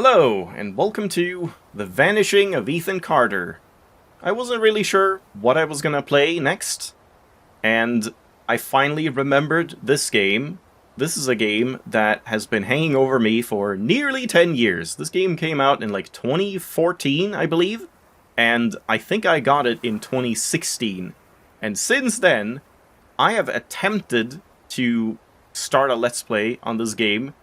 Hello, and welcome to The Vanishing of Ethan Carter. I wasn't really sure what I was gonna play next, and I finally remembered this game. This is a game that has been hanging over me for nearly 10 years. This game came out in like 2014, I believe, and I think I got it in 2016. And since then, I have attempted to start a Let's Play on this game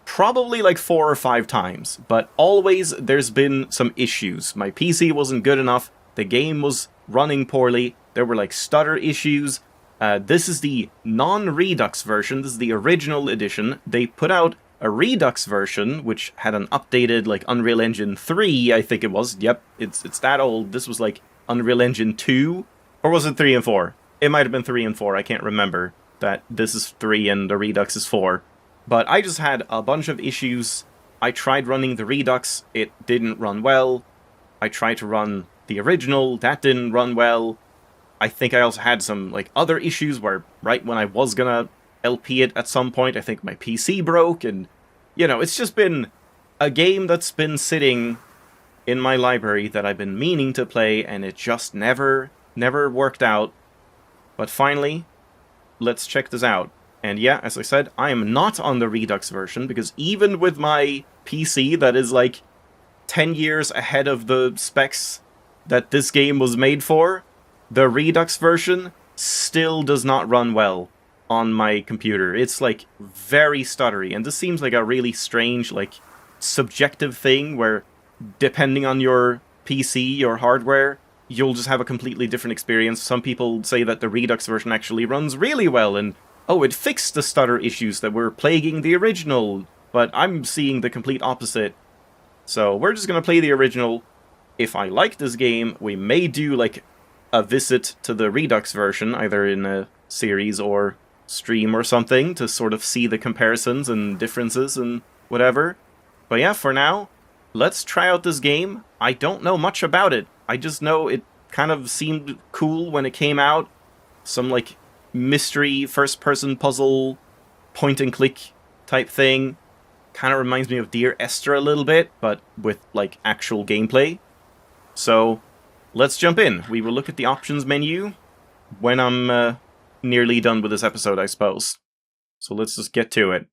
probably like 4 or 5 times, but always there's been some issues. My PC wasn't good enough, the game was running poorly, there were like stutter issues. This is the non-Redux version, this is the original edition. They put out a Redux version, which had an updated like Unreal Engine 3, I think it was. Yep, it's that old. This was like Unreal Engine 2, or was it 3 and 4? It might have been 3 and 4, I can't remember. That this is 3 and the Redux is 4. But I just had a bunch of issues. I tried running the Redux, it didn't run well. I tried to run the original, that didn't run well. I think I also had some like other issues where right when I was gonna LP it at some point, I think my PC broke, and you know, it's just been a game that's been sitting in my library that I've been meaning to play, and it just never worked out. But finally, let's check this out. And yeah, as I said, I am not on the Redux version, because even with my PC that is like 10 years ahead of the specs that this game was made for, the Redux version still does not run well on my computer. It's like very stuttery, and this seems like a really strange, like, subjective thing where depending on your PC, your hardware, you'll just have a completely different experience. Some people say that the Redux version actually runs really well, and oh, it fixed the stutter issues that were plaguing the original, but I'm seeing the complete opposite. So we're just gonna play the original. If I like this game, we may do like a visit to the Redux version, either in a series or stream or something, to sort of see the comparisons and differences and whatever. But yeah, for now, let's try out this game. I don't know much about it. I just know it kind of seemed cool when it came out. Some like mystery first-person puzzle point-and-click type thing. Kind of reminds me of Dear Esther a little bit, but with like actual gameplay. So let's jump in. We will look at the options menu when I'm nearly done with this episode, I suppose. So let's just get to it.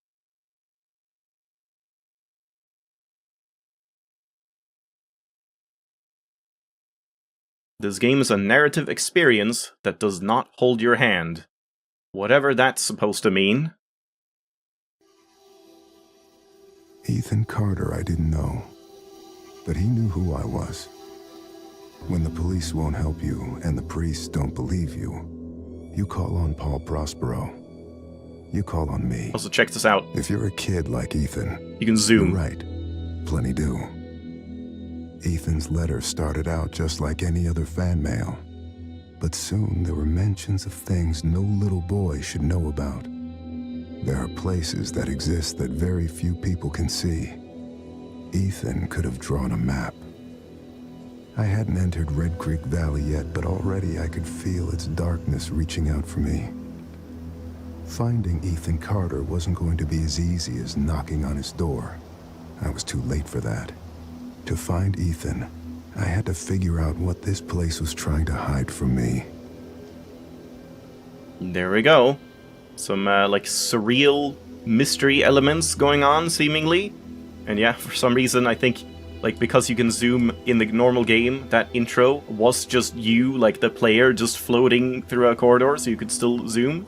This game is a narrative experience that does not hold your hand. Whatever that's supposed to mean. Ethan Carter, I didn't know, but he knew who I was. When the police won't help you and the priests don't believe you, you call on Paul Prospero. You call on me. Also, check this out. If you're a kid like Ethan, you can zoom. You're right. Plenty do. Ethan's letter started out just like any other fan mail. But soon there were mentions of things no little boy should know about. There are places that exist that very few people can see. Ethan could have drawn a map. I hadn't entered Red Creek Valley yet, but already I could feel its darkness reaching out for me. Finding Ethan Carter wasn't going to be as easy as knocking on his door. I was too late for that. To find Ethan, I had to figure out what this place was trying to hide from me. There we go. Some, like, surreal mystery elements going on, seemingly. And yeah, for some reason, I think, like, because you can zoom in the normal game, that intro was just you, like, the player, just floating through a corridor, so you could still zoom.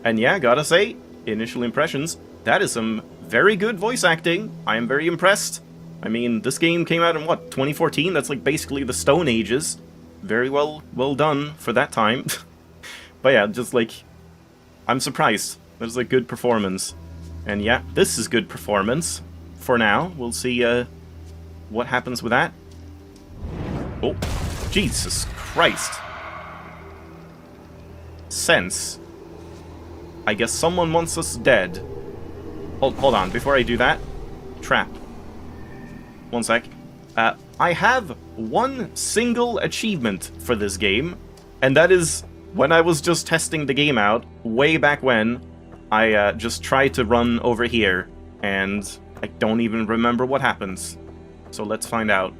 And yeah, gotta say, initial impressions, that is some very good voice acting. I am very impressed. I mean, this game came out in, what, 2014? That's, like, basically the Stone Ages. Very well done for that time. But yeah, just, like, I'm surprised. That was a good performance. And yeah, this is good performance. For now, we'll see, what happens with that. Oh, Jesus Christ. Sense. I guess someone wants us dead. Hold on, before I do that. Trap. One sec. I have one single achievement for this game, and that is when I was just testing the game out, way back when, I just tried to run over here, and I don't even remember what happens. So let's find out.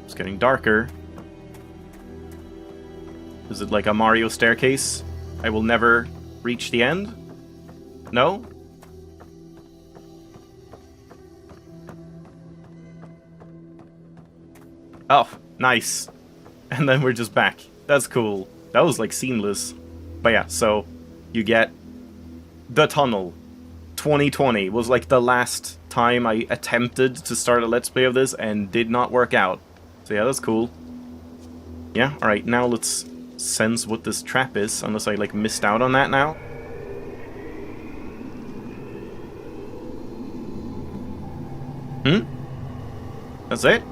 It's getting darker. Is it like a Mario staircase? I will never reach the end? No? Oh, nice. And then we're just back. That's cool. That was like seamless. But yeah, so you get the tunnel. 2020 was like the last time I attempted to start a Let's Play of this and did not work out. So yeah, that's cool. Yeah, alright, now let's sense what this trap is, unless I like missed out on that now. That's it?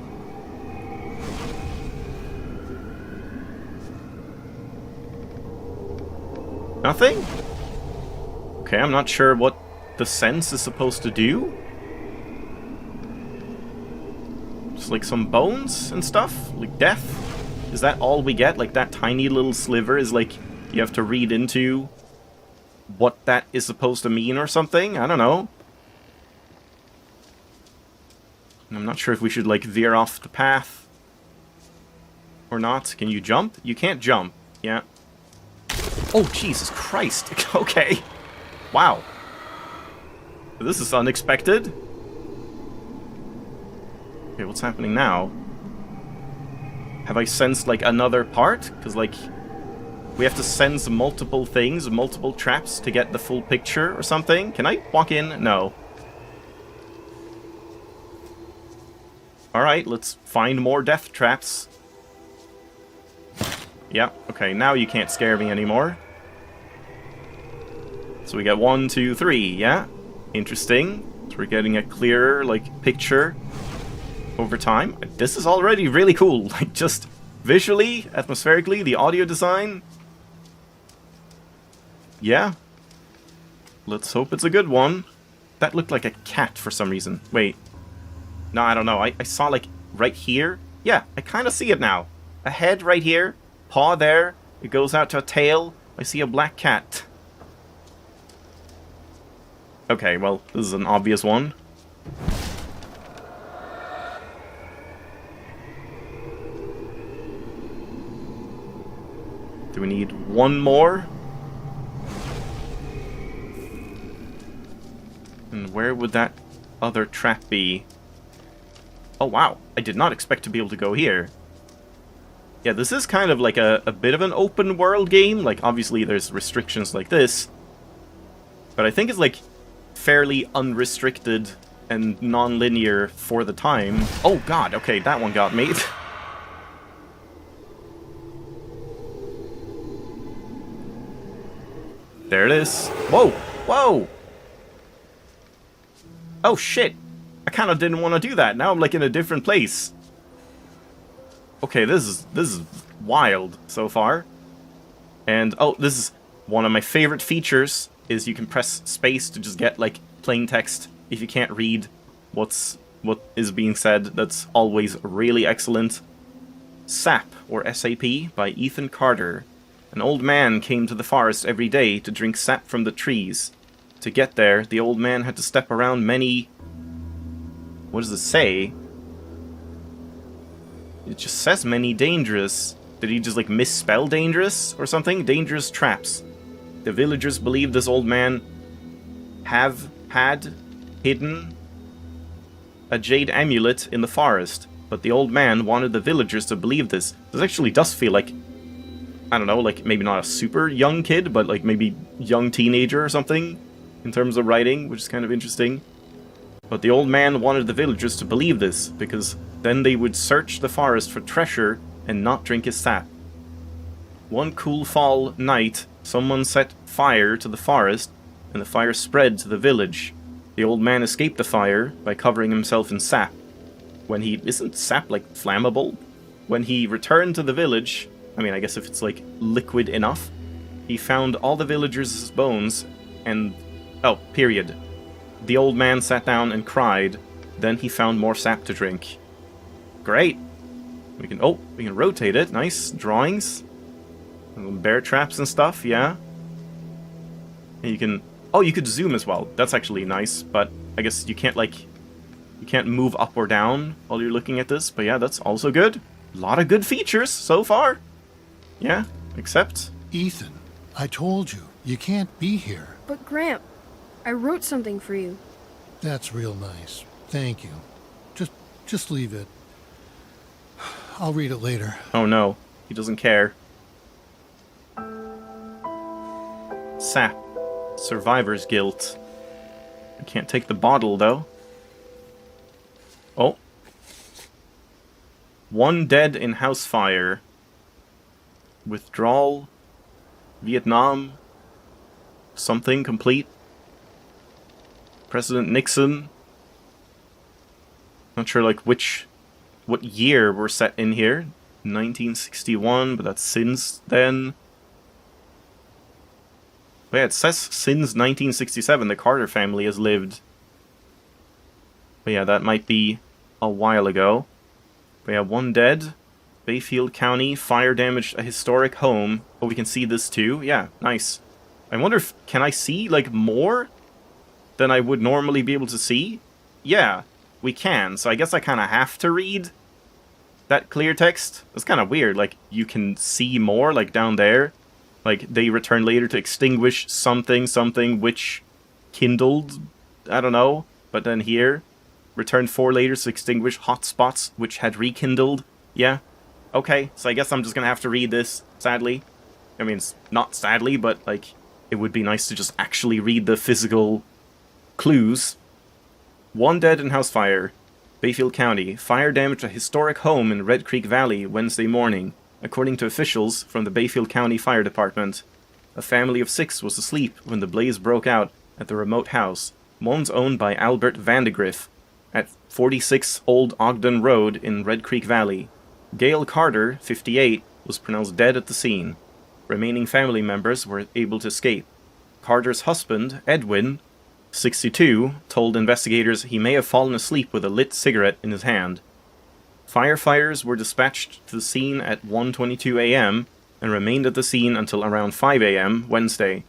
Nothing? Okay, I'm not sure what the sense is supposed to do. Just like some bones and stuff? Like death? Is that all we get? Like that tiny little sliver is like you have to read into what that is supposed to mean or something? I don't know. I'm not sure if we should like veer off the path or not. Can you jump? You can't jump. Yeah. Oh, Jesus Christ. Okay. Wow. This is unexpected. Okay, what's happening now? Have I sensed, like, another part? Because, like, we have to sense multiple things, multiple traps to get the full picture or something. Can I walk in? No. Alright, let's find more death traps. Yeah, okay, now you can't scare me anymore. So we got 1, 2, 3, yeah? Interesting. So we're getting a clearer, like, picture over time. This is already really cool. Like, just visually, atmospherically, the audio design. Yeah. Let's hope it's a good one. That looked like a cat for some reason. Wait. No, I don't know. I saw, like, right here. Yeah, I kind of see it now. A head right here. Paw there. It goes out to a tail. I see a black cat. Okay, well, this is an obvious one. Do we need one more? And where would that other trap be? Oh, wow. I did not expect to be able to go here. Yeah, this is kind of like a bit of an open world game. Like, obviously there's restrictions like this. But I think it's like fairly unrestricted and non-linear for the time. Oh god, okay, that one got me. There it is. Whoa! Whoa! Oh shit! I kind of didn't want to do that. Now I'm like in a different place. Okay, this is wild so far. And oh, this is one of my favorite features, is you can press space to just get like plain text if you can't read what is being said. That's always really excellent. Sap, or SAP, by Ethan Carter. An old man came to the forest every day to drink sap from the trees. To get there, the old man had to step around many... What does it say? It just says many dangerous. Did he just like misspell dangerous or something? Dangerous traps. The villagers believed this old man had hidden a jade amulet in the forest, but the old man wanted the villagers to believe this. This actually does feel like, I don't know, like maybe not a super young kid, but like maybe young teenager or something in terms of writing, which is kind of interesting. But the old man wanted the villagers to believe this, because then they would search the forest for treasure and not drink his sap. One cool fall night, someone set fire to the forest, and the fire spread to the village. The old man escaped the fire by covering himself in sap. When he... Isn't sap, like, flammable? When he returned to the village, I mean, I guess if it's, like, liquid enough, he found all the villagers' bones, and... Oh, period. The old man sat down and cried. Then he found more sap to drink. Great! We can rotate it. Nice. Drawings. Bear traps and stuff, yeah. And you can... Oh, you could zoom as well. That's actually nice, but I guess you can't, like, you can't move up or down while you're looking at this, but yeah, that's also good. A lot of good features so far. Yeah, except... Ethan, I told you, you can't be here. But Gramp, I wrote something for you. That's real nice. Thank you. Just leave it. I'll read it later. Oh no, he doesn't care. Sap. Survivor's guilt. I can't take the bottle, though. Oh. 1 dead in house fire. Withdrawal. Vietnam. Something complete. President Nixon. Not sure, like, what year we're set in here. 1961, but that's since then. But yeah, it says since 1967 the Carter family has lived. But yeah, that might be a while ago. But yeah, 1 dead. Bayfield County, fire damaged a historic home. Oh, we can see this too? Yeah, nice. I wonder if, can I see, like, more than I would normally be able to see? Yeah, we can. So I guess I kind of have to read that clear text. That's kind of weird. Like, you can see more, like, down there. Like, they return later to extinguish something which kindled, I don't know. But then here, return 4 later to extinguish hot spots which had rekindled. Yeah, okay, so I guess I'm just gonna have to read this, sadly. I mean, it's not sadly, but, like, it would be nice to just actually read the physical clues. 1 dead in house fire. Bayfield County. Fire damaged a historic home in Red Creek Valley Wednesday morning, according to officials from the Bayfield County Fire Department. A family of 6 was asleep when the blaze broke out at the remote house, once owned by Albert Vandegrift, at 46 Old Ogden Road in Red Creek Valley. Gail Carter, 58, was pronounced dead at the scene. Remaining family members were able to escape. Carter's husband, Edwin, 62, told investigators he may have fallen asleep with a lit cigarette in his hand. Firefighters were dispatched to the scene at 1:22 a.m. and remained at the scene until around 5 a.m. Wednesday.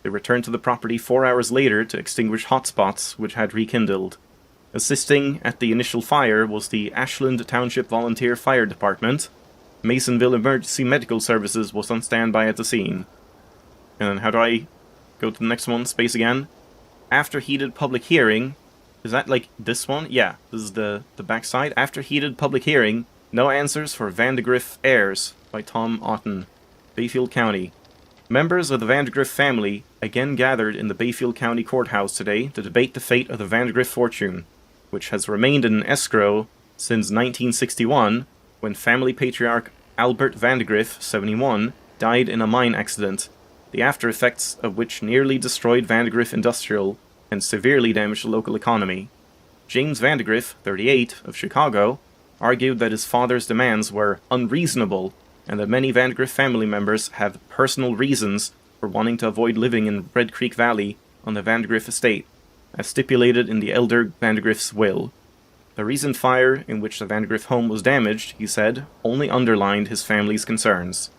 They returned to the property 4 hours later to extinguish hotspots which had rekindled. Assisting at the initial fire was the Ashland Township Volunteer Fire Department. Masonville Emergency Medical Services was on standby at the scene. And then how do I go to the next one? Space again. After heated public hearing... Is that, like, this one? Yeah, this is the backside. After heated public hearing, no answers for Vandegrift heirs, by Tom Otten. Bayfield County. Members of the Vandegrift family again gathered in the Bayfield County Courthouse today to debate the fate of the Vandegrift fortune, which has remained in escrow since 1961, when family patriarch Albert Vandegrift, 71, died in a mine accident, the after effects of which nearly destroyed Vandegrift Industrial and severely damaged the local economy. James Vandegrift, 38, of Chicago, argued that his father's demands were unreasonable and that many Vandegrift family members have personal reasons for wanting to avoid living in Red Creek Valley on the Vandegrift estate, as stipulated in the elder Vandegrift's will. The recent fire in which the Vandegrift home was damaged, he said, only underlined his family's concerns.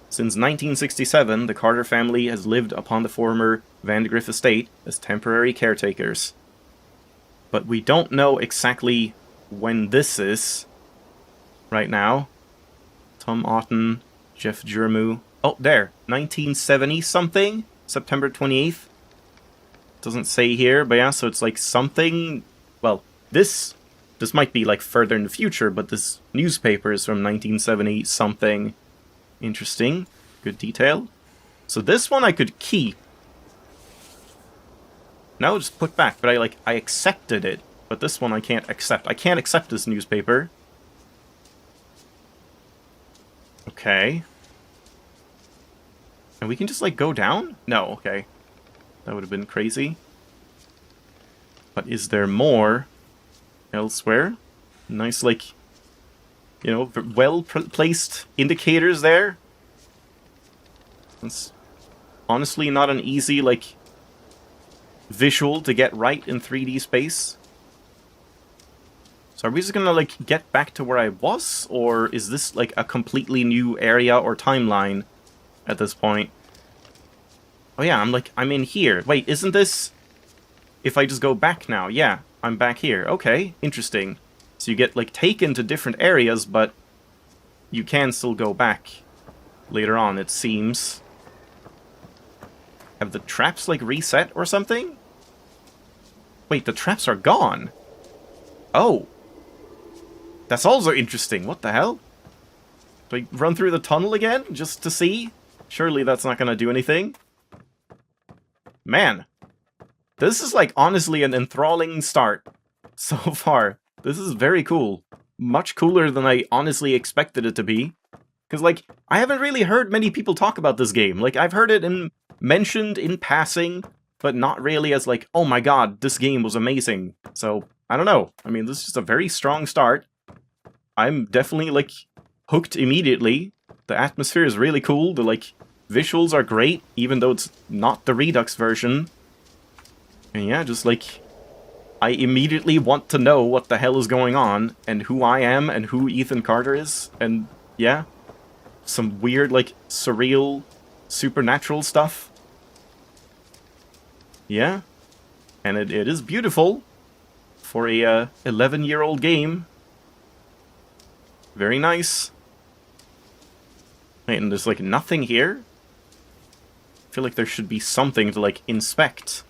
Since 1967, the Carter family has lived upon the former Vandegrift estate as temporary caretakers. But we don't know exactly when this is right now. Tom Otten, Jeff Jermu. Oh, there. 1970-something? September 28th? Doesn't say here, but yeah, so it's like something... Well, this might be like further in the future, but this newspaper is from 1970-something. Interesting. Good detail. So this one I could keep. Now just put back, but I accepted it. But this one I can't accept. I can't accept this newspaper. Okay. And we can just, like, go down? No, okay. That would have been crazy. But is there more elsewhere? Nice, like, you know, well-placed indicators there. It's honestly not an easy, like, visual to get right in 3D space. So are we just gonna, like, get back to where I was? Or is this, like, a completely new area or timeline at this point? Oh yeah, I'm in here. Wait, isn't this if I just go back now, yeah, I'm back here. Okay, interesting. So you get, like, taken to different areas, but you can still go back later on, it seems. Have the traps, like, reset or something? Wait, the traps are gone. Oh. That's also interesting. What the hell? Do I run through the tunnel again, just to see? Surely that's not gonna do anything. Man. This is, like, honestly an enthralling start so far. This is very cool. Much cooler than I honestly expected it to be. Because, like, I haven't really heard many people talk about this game. Like, I've heard it mentioned in passing, but not really as, like, oh my god, this game was amazing. So, I don't know. I mean, this is just a very strong start. I'm definitely, like, hooked immediately. The atmosphere is really cool. The, like, visuals are great, even though it's not the Redux version. And yeah, just, like, I immediately want to know what the hell is going on, and who I am, and who Ethan Carter is, and yeah. Some weird, like, surreal, supernatural stuff. Yeah. And it is beautiful for a 11-year-old game. Very nice. Wait, and there's, like, nothing here? I feel like there should be something to, like, inspect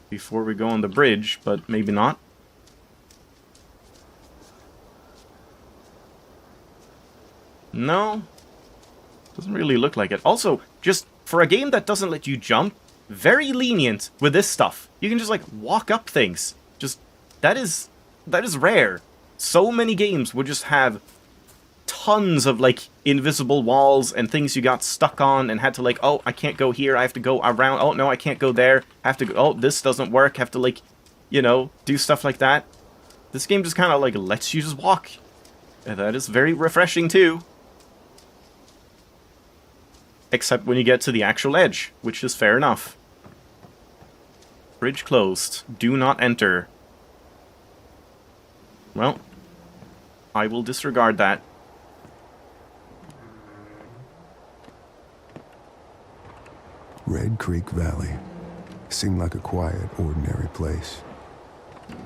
before we go on the bridge, but maybe not. No. Doesn't really look like it. Also, just for a game that doesn't let you jump, very lenient with this stuff. You can just, like, walk up things. Just, that is rare. So many games would just have tons of, like, invisible walls and things you got stuck on and had to, like, oh, I can't go here, I have to go around, oh, no, I can't go there, I have to go, oh, this doesn't work, have to, like, you know, do stuff like that. This game just kind of, like, lets you just walk. And that is very refreshing, too. Except when you get to the actual edge, which is fair enough. Bridge closed. Do not enter. Well, I will disregard that. Red Creek Valley seemed like a quiet, ordinary place.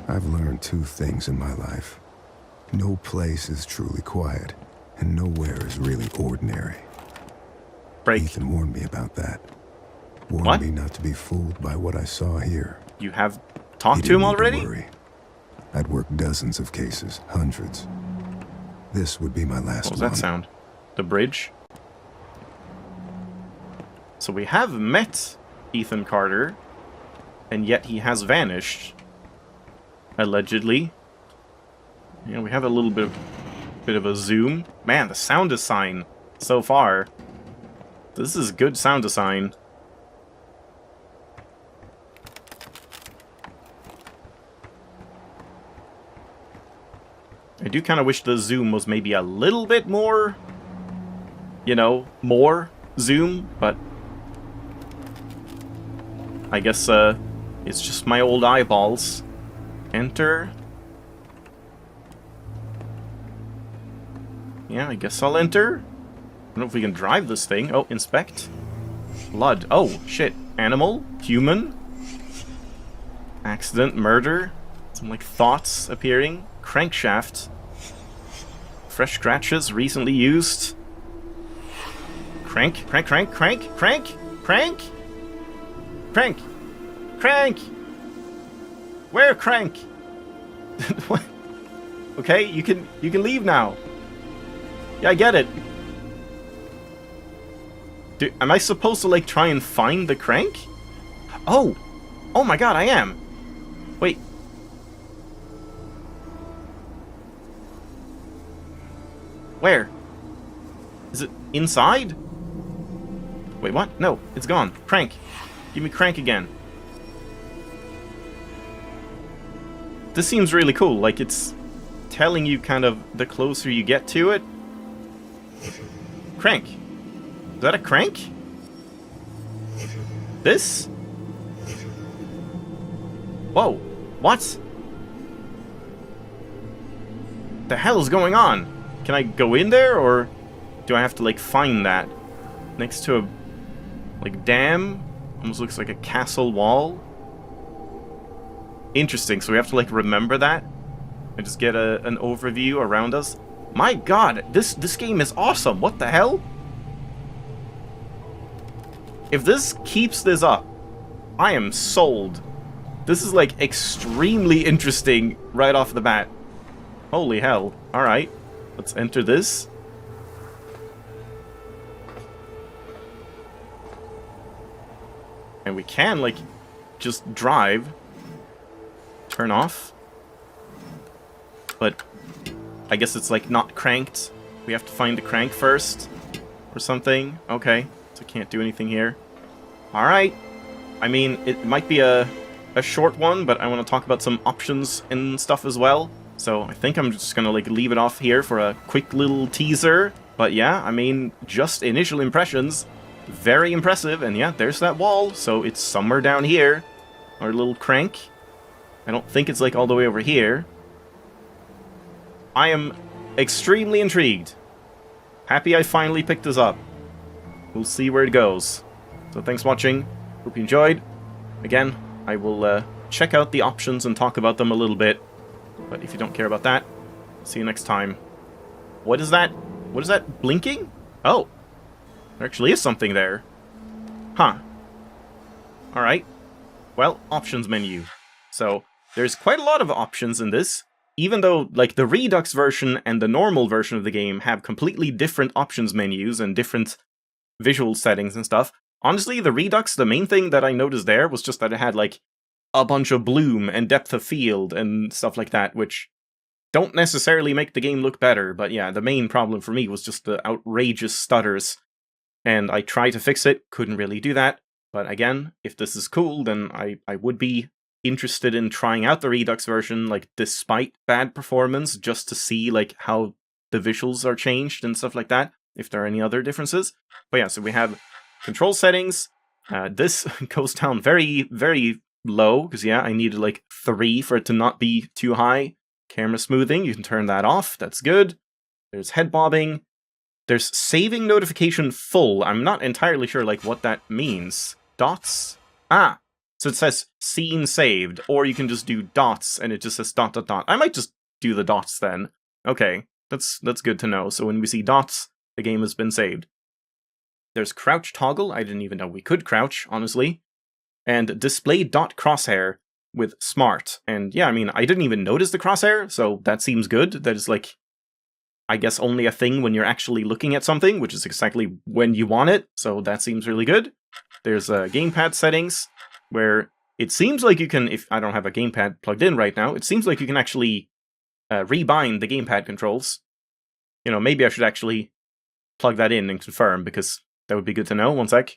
I've learned two things in my life. No place is truly quiet, and nowhere is really ordinary. Break. Ethan warned me about that. Warned What? me not to be fooled by what I saw here. You have He talked to didn't him need already? worry. I'd worked dozens of cases, hundreds. This would be my last What was one. that sound? The bridge? So we have met Ethan Carter, and yet he has vanished. Allegedly. Yeah, we have a little bit of a zoom. Man, the sound design so far. This is good sound design. I do kind of wish the zoom was maybe a little bit more, you know, more zoom, but I guess it's just my old eyeballs. Enter. Yeah, I guess I'll enter. I don't know if we can drive this thing. Oh, inspect. Blood. Oh, shit. Animal. Human. Accident. Murder. Some, like, thoughts appearing. Crankshaft. Fresh scratches. Recently used. Crank. Crank, crank, crank, crank, crank. Crank. Crank. Where crank? What? Okay, you can leave now. Yeah, I get it. Am I supposed to, like, try and find the crank? Oh! Oh my god, I am! Wait. Where? Is it inside? Wait, what? No, it's gone. Crank. Give me crank again. This seems really cool. Like, it's telling you kind of the closer you get to it. Crank. Is that a crank? This? Whoa. What? The hell is going on? Can I go in there, or do I have to, like, find that? Next to a, like, dam? Almost looks like a castle wall. Interesting, so we have to, like, remember that? And just get an overview around us? My god, this game is awesome! What the hell? If this keeps this up, I am sold. This is, like, extremely interesting right off the bat. Holy hell. Alright, let's enter this. And we can, like, just drive. Turn off. But I guess it's, like, not cranked. We have to find the crank first. Or something. Okay, so can't do anything here. Alright. I mean, it might be a short one, but I want to talk about some options and stuff as well. So I think I'm just gonna, like, leave it off here for a quick little teaser. But yeah, I mean, just initial impressions. Very impressive, and yeah, there's that wall, so it's somewhere down here. Our little crank. I don't think it's, like, all the way over here. I am extremely intrigued. Happy I finally picked this up. We'll see where it goes. So thanks for watching. Hope you enjoyed. Again, I will check out the options and talk about them a little bit. But if you don't care about that, see you next time. What is that? What is that blinking? Oh. There actually is something there. Huh. Alright. Well, options menu. So, there's quite a lot of options in this. Even though, like, the Redux version and the normal version of the game have completely different options menus and different visual settings and stuff. Honestly, the Redux, the main thing that I noticed there was just that it had, like, a bunch of bloom and depth of field and stuff like that, which don't necessarily make the game look better. But yeah, the main problem for me was just the outrageous stutters. And I tried to fix it, couldn't really do that. But again, if this is cool, then I would be interested in trying out the Redux version, like, despite bad performance, just to see, like, how the visuals are changed and stuff like that, if there are any other differences. But yeah, so we have control settings. This goes down very, very low, because yeah, I needed, like, 3 for it to not be too high. Camera smoothing, you can turn that off, that's good. There's head bobbing. There's saving notification full. I'm not entirely sure, like, what that means. Dots? Ah! So it says scene saved, or you can just do dots, and it just says dot dot dot. I might just do the dots then. Okay, that's good to know. So when we see dots, the game has been saved. There's crouch toggle. I didn't even know we could crouch, honestly. And display dot crosshair with smart. And yeah, I mean, I didn't even notice the crosshair, so that seems good. That is, like, I guess only a thing when you're actually looking at something, which is exactly when you want it, so that seems really good. There's gamepad settings, where it seems like you can, if I don't have a gamepad plugged in right now, it seems like you can actually rebind the gamepad controls. You know, maybe I should actually plug that in and confirm, because that would be good to know. One sec.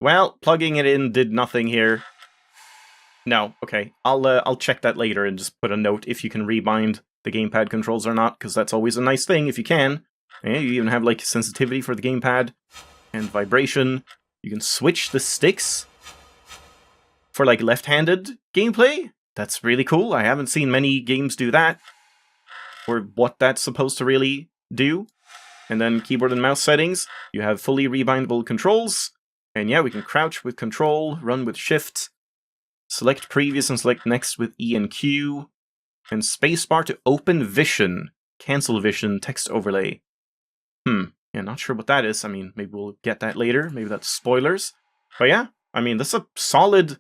Well, plugging it in did nothing here. No, okay. I'll check that later and just put a note if you can rebind the gamepad controls or not, because that's always a nice thing if you can. Yeah, you even have, like, sensitivity for the gamepad and vibration. You can switch the sticks for, like, left-handed gameplay. That's really cool. I haven't seen many games do that, or what that's supposed to really do. And then keyboard and mouse settings. You have fully rebindable controls. And yeah, we can crouch with control, run with shift, select previous and select next with E and Q, and spacebar to open vision, cancel vision, text overlay. Yeah, not sure what that is. I mean, maybe we'll get that later. Maybe that's spoilers. But yeah, I mean, this is a solid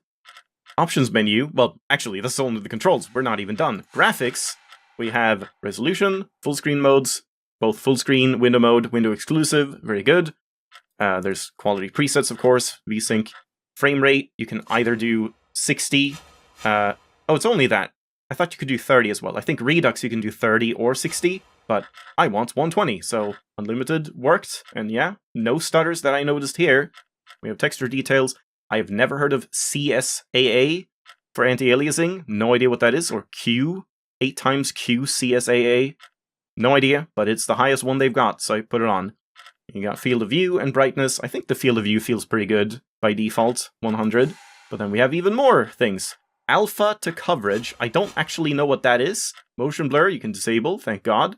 options menu. Well, actually, this is only the controls. We're not even done. Graphics, we have resolution, full screen modes, both full screen, window mode, window exclusive, very good. There's quality presets, of course, VSync. Frame rate, you can either do 60. Oh, it's only that. I thought you could do 30 as well. I think Redux you can do 30 or 60, but I want 120, so unlimited worked, and yeah, no stutters that I noticed here. We have texture details. I have never heard of CSAA for anti-aliasing. No idea what that is, or Q. 8 times Q CSAA. No idea, but it's the highest one they've got, so I put it on. You got field of view and brightness. I think the field of view feels pretty good by default, 100. But then we have even more things. Alpha to coverage. I don't actually know what that is. Motion blur, you can disable, thank God.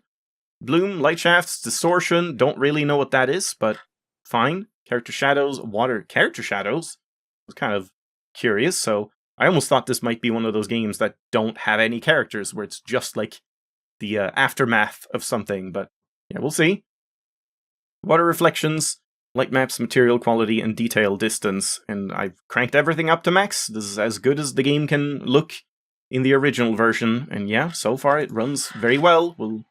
Bloom, light shafts, distortion, don't really know what that is, but fine. Character shadows, water character shadows. I was kind of curious, so I almost thought this might be one of those games that don't have any characters, where it's just like the aftermath of something, but yeah, we'll see. Water reflections, light maps, material quality, and detail distance, and I've cranked everything up to max. This is as good as the game can look in the original version, and yeah, so far it runs very well. We'll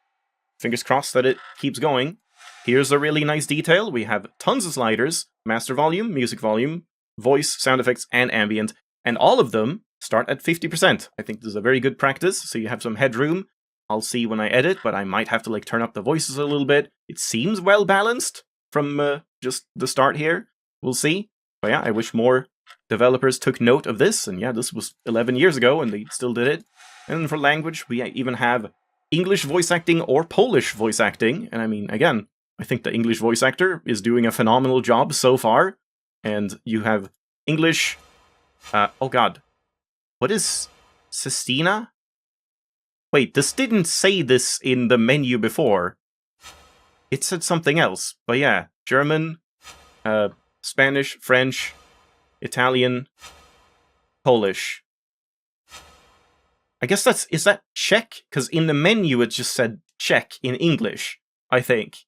fingers crossed that it keeps going. Here's a really nice detail. We have tons of sliders, master volume, music volume, voice, sound effects, and ambient, and all of them start at 50%. I think this is a very good practice, so you have some headroom. I'll see when I edit, but I might have to like turn up the voices a little bit. It seems well balanced from just the start here. We'll see. But yeah, I wish more developers took note of this, and yeah, this was 11 years ago, and they still did it. And for language, we even have English voice acting or Polish voice acting, and I mean, again, I think the English voice actor is doing a phenomenal job so far, and you have English... oh god. What is... Sistina? Wait, this didn't say this in the menu before. It said something else, but yeah, German, Spanish, French, Italian, Polish. I guess is that Czech? Because in the menu it just said Czech in English, I think.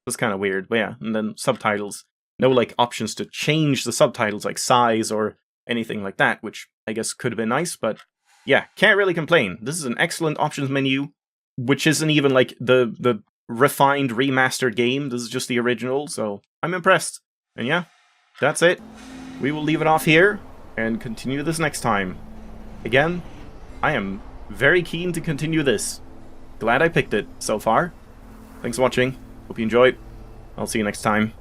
That's kind of weird, but yeah, and then subtitles. No, like, options to change the subtitles, like size or anything like that, which I guess could have been nice, but yeah, can't really complain. This is an excellent options menu, which isn't even like the refined remastered game. This is just the original, so I'm impressed. And yeah, that's it. We will leave it off here and continue this next time. Again, I am very keen to continue this. Glad I picked it so far. Thanks for watching. Hope you enjoyed. I'll see you next time.